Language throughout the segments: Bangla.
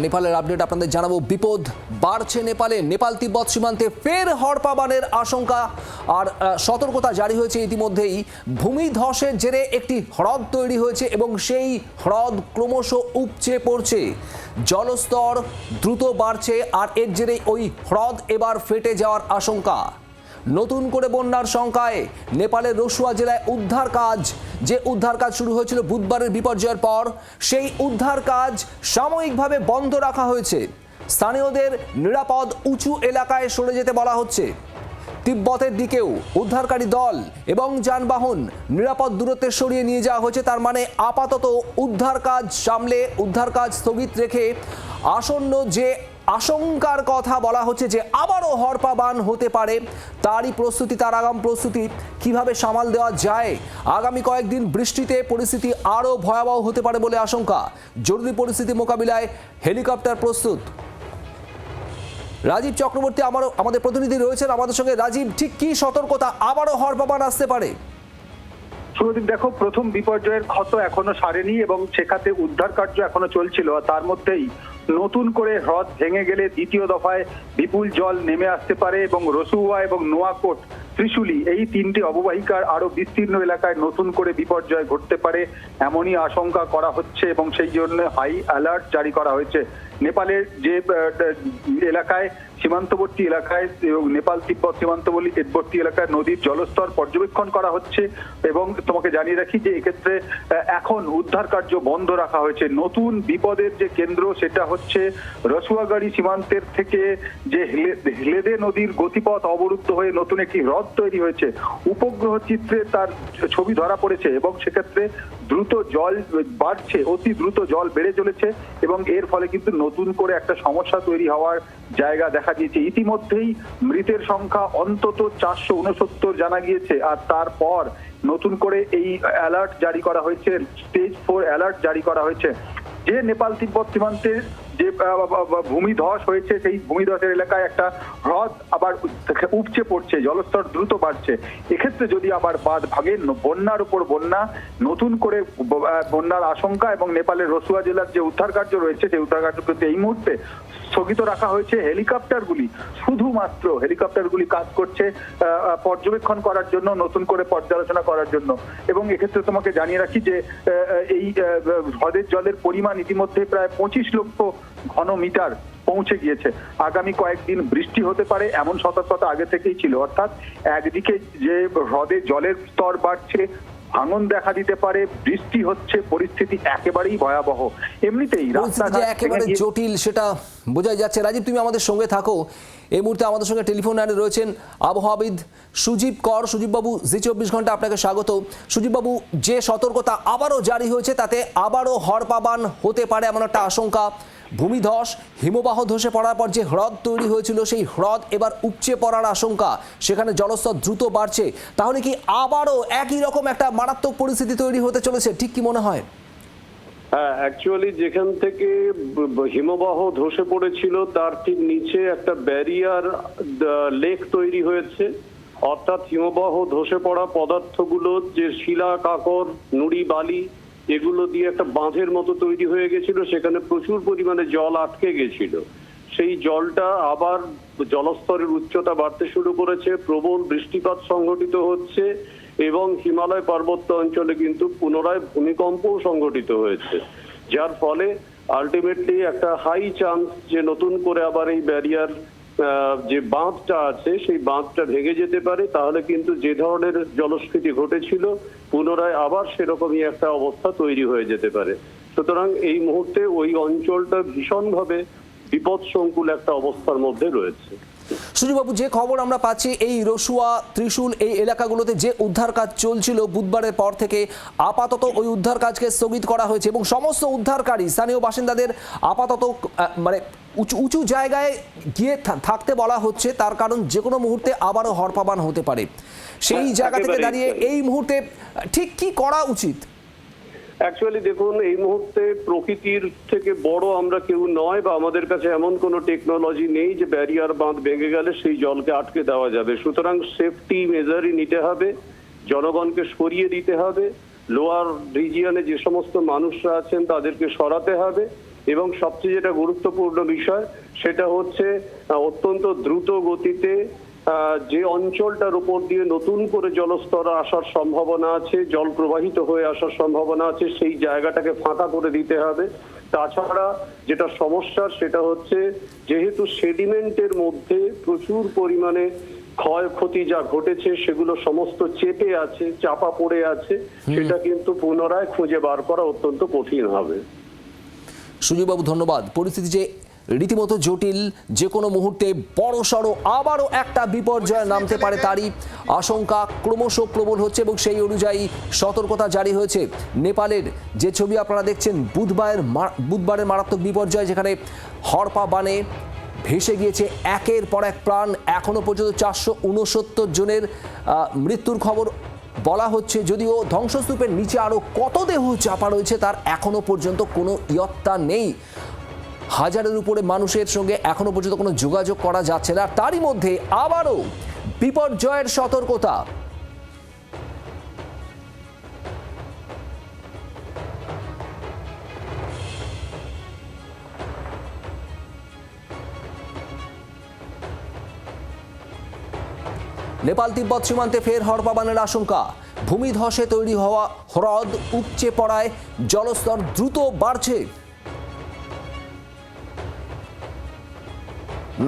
নেপালের আপডেট আপনাদের জানাবো। বিপদ বাড়ছে নেপালে। নেপাল তিব্বত সীমান্তে ফের হড়পাবানের আশঙ্কা আর সতর্কতা জারি হয়েছে ইতিমধ্যেই। ভূমিধসের জেরে একটি হ্রদ তৈরি হয়েছে এবং সেই হ্রদ ক্রমশ উপচে পড়ছে। জলস্তর দ্রুত বাড়ছে আর এর জেরে ওই হ্রদ এবার ফেটে যাওয়ার আশঙ্কা। নতুন করে বন্যার শঙ্কায় নেপালের রসুয়া জেলায় উদ্ধার কাজ, যে উদ্ধার কাজ শুরু হয়েছিল বুধবারের বিপর্যয়ের পর, সেই উদ্ধার কাজ সাময়িকভাবে বন্ধ রাখা হয়েছে। স্থানীয়দের নিরাপদ উঁচু এলাকায় সরে যেতে বলা হচ্ছে। তিব্বতের দিকেও উদ্ধারকারী দল এবং যানবাহন নিরাপদ দূরত্বে সরিয়ে নিয়ে যাওয়া হয়েছে। তার মানে আপাতত উদ্ধার কাজ সামলে, উদ্ধার কাজ স্থগিত রেখে আসন্ন যে আশঙ্কার কথা বলা হচ্ছে যে আবারও হড়পাবান হতে পারে, তারই প্রস্তুতি, তার আগাম প্রস্তুতি কিভাবে সামাল দেওয়া যায়। আগামী কয়েকদিন বৃষ্টিতে পরিস্থিতি আরও ভয়াবহ হতে পারে বলে আশঙ্কা। জরুরি পরিস্থিতি মোকাবিলায় হেলিকপ্টার প্রস্তুত। রাজীব চক্রবর্তী আমাদের প্রতিনিধি রয়েছেন আমাদের সঙ্গে। রাজীব, ঠিক কি সতর্কতা, আবারও হড়পাবান আসতে পারে? শুভদীপ, দেখো, প্রথম বিপর্যয়ের ক্ষত এখনো সারেনি এবং সেখানে উদ্ধার কার্য এখনো চলছিল। তার মধ্যেই নতুন করে হ্রদ ভেঙে গেলে দ্বিতীয় দফায় বিপুল জল নেমে আসতে পারে এবং রসুয়া এবং নোয়াকোট, ত্রিশুলি এই তিনটি অববাহিকার আরো বিস্তীর্ণ এলাকায় নতুন করে বিপর্যয় ঘটতে পারে এমনই আশঙ্কা করা হচ্ছে এবং সেই জন্য হাই অ্যালার্ট জারি করা হয়েছে। নেপালের যে এলাকায় সীমান্তবর্তী এলাকায় এবং নেপাল তিব্বত সীমান্তবর্তী এলাকায় নদীর জলস্তর পর্যবেক্ষণ করা হচ্ছে এবং তোমাকে জানিয়ে রাখি যে এক্ষেত্রে এখন উদ্ধার কার্য বন্ধ রাখা হয়েছে। নতুন বিপদের যে কেন্দ্র সেটা হচ্ছে রসুয়াগাড়ি সীমান্তের থেকে যে হেলেদে নদীর গতিপথ অবরুদ্ধ হয়ে নতুন একটি হ্রদ তৈরি হয়েছে। উপগ্রহ চিত্রে তার ছবি ধরা পড়েছে এবং সেক্ষেত্রে দ্রুত জল বাড়ছে, অতি দ্রুত জল বেড়ে চলেছে এবং এর ফলে কিন্তু নতুন করে একটা সমস্যা তৈরি হওয়ার জায়গা দেখা দিয়েছে। ইতিমধ্যেই মৃতের সংখ্যা অন্তত 469 জানা গিয়েছে আর তারপর নতুন করে এই অ্যালার্ট জারি করা হয়েছে, স্টেজ 4 অ্যালার্ট জারি করা হয়েছে। যে নেপাল তিব্বত সীমান্তে যে ভূমিধস হয়েছে সেই ভূমিধসের এলাকায় একটা হ্রদ আবার উপচে পড়ছে, জলস্তর দ্রুত বাড়ছে। এক্ষেত্রে যদি আবার বাঁধ ভাঙে, বন্যার উপর বন্যা, নতুন করে বন্যার আশঙ্কা এবং নেপালের রসুয়া জেলার যে উদ্ধার কার্য রয়েছে সেই উদ্ধার কার্য কিন্তু এই মুহূর্তে স্থগিত রাখা হয়েছে। হেলিকপ্টারগুলি, শুধুমাত্র হেলিকপ্টারগুলি কাজ করছে পর্যবেক্ষণ করার জন্য, নতুন করে পর্যালোচনা করার জন্য। এবং এক্ষেত্রে তোমাকে জানিয়ে রাখি যে এই হ্রদের জলের পরিমাণ ইতিমধ্যে প্রায় 25 লক্ষ ঘনমিটার পৌঁছে গিয়েছে। আগামী কয়েকদিন বৃষ্টি হতে পারে এমন সতর্কতা আগে থেকেই ছিল। অর্থাৎ একদিকে যে হ্রদে জলের স্তর বাড়ছে, ভাঙন দেখা দিতে পারে, বৃষ্টি হচ্ছে, পরিস্থিতি একেবারেই ভয়াবহ। এমনিতেই রাস্তাঘাট একেবারে জটিল, সেটা বোঝাই যাচ্ছে। রাজীব, তুমি আমাদের সঙ্গে থাকো। এই মুহূর্তে আমাদের সঙ্গে টেলিফোন লাইনে রয়েছেন আবহাওয়াবিদ সুজীব কর। সুজীববাবু, জি 24 ঘন্টা আপনাকে স্বাগত। সুজীববাবু, যে সতর্কতা আবারও জারি হয়েছে তাতে আবারও হড়পাবান হতে পারে এমন একটা আশঙ্কা। ভূমিধস, হিমবাহ ধসে পড়ার পর যে হ্রদ তৈরি হয়েছিল সেই হ্রদ এবার উপচে পড়ার আশঙ্কা, সেখানে জলস্তর দ্রুত বাড়ছে। তাহলে কি আবারও একই রকম একটা মারাত্মক পরিস্থিতি তৈরি হতে চলেছে, ঠিক কি মনে হয়? হ্যাঁ, অ্যাকচুয়ালি যেখান থেকে হিমবাহ ধসে পড়েছিল তার ঠিক নিচে একটা ব্যারিয়ার লেক তৈরি হয়েছে। অর্থাৎ হিমবাহ ধসে পড়া পদার্থগুলো যে শিলা, কাকর, নুড়ি, বালি এগুলো দিয়ে একটা বাঁধের মতো তৈরি হয়ে গেছিল, সেখানে প্রচুর পরিমাণে জল আটকে গেছিল। সেই জলটা আবার জলস্তরের উচ্চতা বাড়তে শুরু করেছে, প্রবল বৃষ্টিপাত সংঘটিত হচ্ছে এবং হিমালয় পার্বত্য অঞ্চলে কিন্তু পুনরায় ভূমিকম্পও সংঘটিত হয়েছে, যার ফলে আলটিমেটলি একটা হাই চান্স যে নতুন করে আবার এই ব্যারিয়ার যে বাঁধটা আছে সেই বাঁধটা ভেঙে যেতে পারে। তাহলে কিন্তু যে ধরনের জলস্ফীতি ঘটেছিল পুনরায় আবার সেরকমই একটা অবস্থা তৈরি হয়ে যেতে পারে। সুতরাং এই মুহূর্তে ওই অঞ্চলটা ভীষণভাবে বিপদসংকুল একটা অবস্থার মধ্যে রয়েছে। সুজীববাবু, যে খবর আমরা পাচ্ছি এই রসুয়া, ত্রিশুল এই এলাকাগুলোতে যে উদ্ধার কাজ চলছিল বুধবারের পর থেকে আপাতত ওই উদ্ধার কাজকে স্থগিত করা হয়েছে এবং সমস্ত উদ্ধারকারী স্থানীয় বাসিন্দাদের আপাতত মানে উঁচু জায়গায় গিয়ে থাকতে বলা হচ্ছে। তার কারণ যে কোনো মুহূর্তে আবারও হড়পাবান হতে পারে। সেই জায়গা থেকে দাঁড়িয়ে এই মুহূর্তে ঠিক কি করা উচিত? অ্যাকচুয়ালি দেখুন, এই মুহূর্তে প্রকৃতির থেকে বড় আমরা কেউ নয় বা আমাদের কাছে এমন কোনো টেকনোলজি নেই যে ব্যারিয়ার বাঁধ ভেঙে গেলে সেই জলকে আটকে দেওয়া যাবে। সুতরাং সেফটি মেজারই নিতে হবে, জনগণকে সরিয়ে দিতে হবে, লোয়ার রিজিয়নে যে সমস্ত মানুষরা আছেন তাদেরকে সরাতে হবে এবং সবচেয়ে যেটা গুরুত্বপূর্ণ বিষয় সেটা হচ্ছে অত্যন্ত দ্রুত গতিতে যে অঞ্চলটার উপর দিয়ে নতুন করে জলস্তর আসার সম্ভাবনা আছে, জল প্রবাহিত হয়ে আসার সম্ভাবনা আছে, সেই জায়গাটাকে ফাঁকা করে দিতে হবে। তাছাড়া যেটা সমস্যা সেটা হচ্ছে যেহেতু সেডিমেন্টের মধ্যে প্রচুর পরিমাণে ক্ষয়ক্ষতি যা ঘটেছে সেগুলো সমস্ত চেপে আছে, চাপা পড়ে আছে, সেটা কিন্তু পুনরায় খুঁজে বার করা অত্যন্ত কঠিন হবে। সুজয়বাবু ধন্যবাদ। পরিস্থিতি যে রীতিমতো জটিল, যে কোনো মুহূর্তে বড়সড় আবারও একটা বিপর্যয় নামতে পারে তারই আশঙ্কা ক্রমশ প্রবল হচ্ছে এবং সেই অনুযায়ী সতর্কতা জারি হয়েছে। নেপালের যে ছবি আপনারা দেখছেন বুধবারের মারাত্মক বিপর্যয়, যেখানে হড়পা বানে ভেসে গিয়েছে একের পর এক প্রাণ। এখনো পর্যন্ত 469 জনের মৃত্যুর খবর বলা হচ্ছে, যদিও ধ্বংসস্তূপের নিচে আরও কত দেহ চাপা রয়েছে তার এখনো পর্যন্ত কোনো ইয়ত্তা নেই। হাজারের উপরে মানুষের সঙ্গে এখনো পর্যন্ত কোনো যোগাযোগ করা যাচ্ছে না। তারই মধ্যে আবারও বিপর্যয়ের সতর্কতা। নেপাল তিব্বত সীমান্তে ফের হড়পা বানের আশঙ্কা। ভূমিধসে তৈরি হওয়া হ্রদ উপচে পড়ায় জলস্তর দ্রুত বাড়ছে।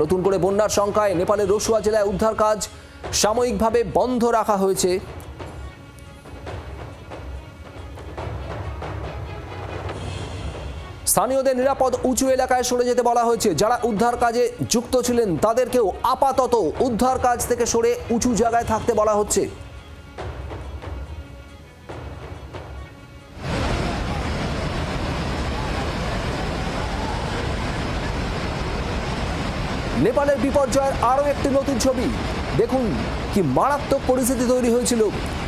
নতুন করে বন্যার শঙ্কায় নেপালের রসুয়া জেলায় উদ্ধার কাজ সাময়িকভাবে বন্ধ রাখা হয়েছে। স্থানীয়দের নিরাপদ উঁচু এলাকায় সরে যেতে বলা হয়েছে। যারা উদ্ধার কাজে যুক্ত ছিলেন তাদেরকেও আপাতত উদ্ধার কাজ থেকে সরে উঁচু জায়গায় থাকতে বলা হচ্ছে। নেপালের বিপর্যয়ের আরও একটি নতুন ছবি দেখুন। কি মারাত্মক পরিস্থিতি তৈরি হয়েছিল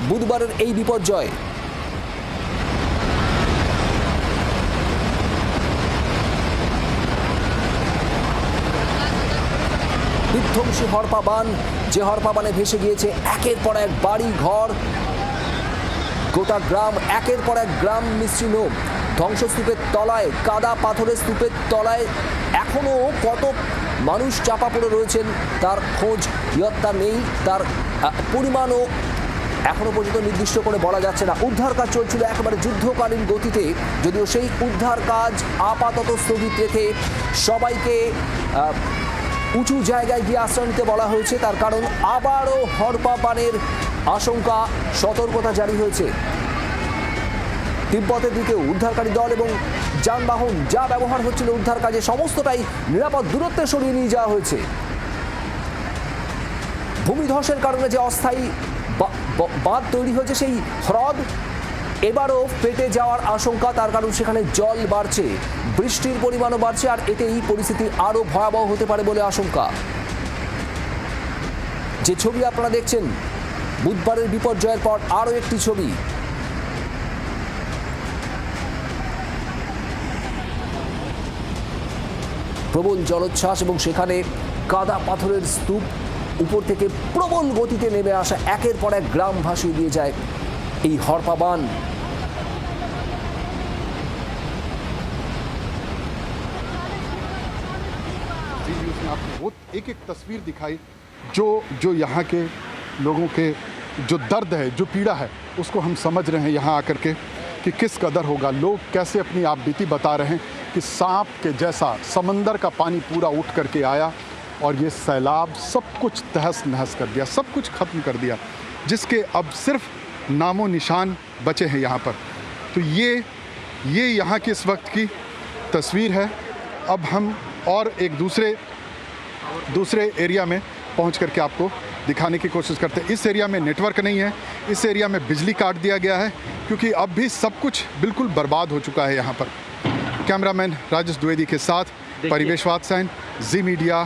বুধবারের এই বিপর্যয়। বিধ্বংসী হড়পা বান, যে হড়পা বানে ভেসে গিয়েছে একের পর এক বাড়ি ঘর, গোটা গ্রাম, একের পর এক গ্রাম নিশ্চিহ্ন। ধ্বংসস্তূপের তলায়, কাদা পাথরের স্তূপের তলায় এখনো কত মানুষ চাপা পড়ে রয়েছেন তার খোঁজ ইয়ত্তা নেই, তার পরিমাণও এখনো পর্যন্ত নির্দিষ্ট করে বলা যাচ্ছে না। উদ্ধার কাজ চলছিল একেবারে যুদ্ধকালীন গতিতে, যদিও সেই উদ্ধার কাজ আপাতত স্থগিত রেখে সবাইকে উঁচু জায়গায় গিয়ে আশ্রয় নিতে বলা হয়েছে। তার কারণ আবারও হড়পা বানের আশঙ্কা, সতর্কতা জারি হয়েছে। তিব্বতের দিকেও উদ্ধারকারী দল এবং যানবাহন যা ব্যবহার হচ্ছিল উদ্ধার কাজে সমস্তটাই নিরাপদ দূরত্বে সরিয়ে নিয়ে যাওয়া হয়েছে। ভূমিধসের কারণে যে অস্থায়ী বাঁধ তৈরি হয়েছে সেই হ্রদ এবারও ফেটে যাওয়ার আশঙ্কা, তার কারণ সেখানে জল বাড়ছে, বৃষ্টির পরিমাণও বাড়ছে, আর এতেই পরিস্থিতি আরও ভয়াবহ হতে পারে বলে আশঙ্কা। যে ছবি আপনারা দেখছেন বুধবারের বিপর্যয়ের পর আরও একটি ছবি। প্রবল জলোচ্ছ্বাস এবং সেখানে কাদা পাথরের স্তূপ উপর থেকে প্রবল গতিতে নেমে আসা একের পর এক গ্রাম ভাসিয়ে দিয়ে যায় এই হড়পা বান। आपको वो एक एक तस्वीर दिखाई जो यहाँ के लोगों के जो दर्द है, जो पीड़ा है, उसको हम समझ रहे हैं यहाँ आकर के कि किस कदर होगा। लोग कैसे अपनी आप बीती बता रहे हैं कि सांप के जैसा समंदर का पानी पूरा उठ करके आया और ये सैलाब सब कुछ तहस नहस कर दिया, सब कुछ ख़त्म कर दिया, जिसके अब सिर्फ नामो निशान बचे हैं यहाँ पर। तो ये यहाँ की इस वक्त की तस्वीर है। अब हम और एक दूसरे एरिया में पहुँच करके आपको दिखाने की कोशिश करते हैं। इस एरिया में नेटवर्क नहीं है, इस एरिया में बिजली काट दिया गया है, क्योंकि अब भी सब कुछ बिल्कुल बर्बाद हो चुका है यहाँ पर। कैमरामैन राजेश द्विवेदी के साथ परिवेश वात्सायन, जी मीडिया,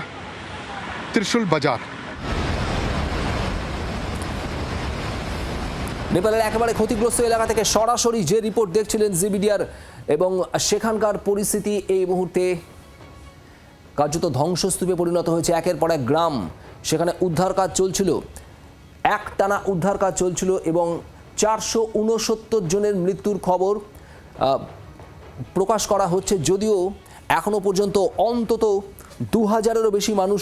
त्रिशूल बाजार। নেপালের একেবারে ক্ষতিগ্রস্ত এলাকা থেকে সরাসরি যে রিপোর্ট দেখছিলেন জি মিডিয়ার, এবং সেখানকার পরিস্থিতি এই মুহূর্তে কার্যত ধ্বংসস্তূপে পরিণত হয়েছে একের পর এক গ্রাম। সেখানে উদ্ধার কাজ চলছিল, একটানা উদ্ধার কাজ চলছিল এবং 469 জনের মৃত্যুর খবর প্রকাশ করা হচ্ছে। যদিও এখনো পর্যন্ত অন্তত 2000-এরও বেশি মানুষ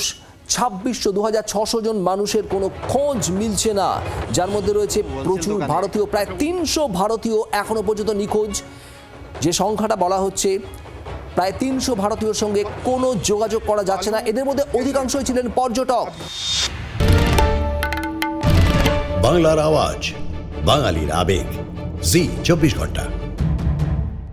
2600 জন মানুষের কোনো খোঁজ মিলছে না, যার মধ্যে রয়েছে প্রচুর ভারতীয়। প্রায় 300 ভারতীয় এখনো পর্যন্ত নিখোঁজ। যে সংখ্যাটা বলা হচ্ছে, প্রায় 300 ভারতীয়র সঙ্গে কোনো যোগাযোগ করা যাচ্ছে না। এদের মধ্যে অধিকাংশই ছিলেন পর্যটক। বাংলার আওয়াজ, বাঙালির আবেগ, জি 24 ঘন্টা।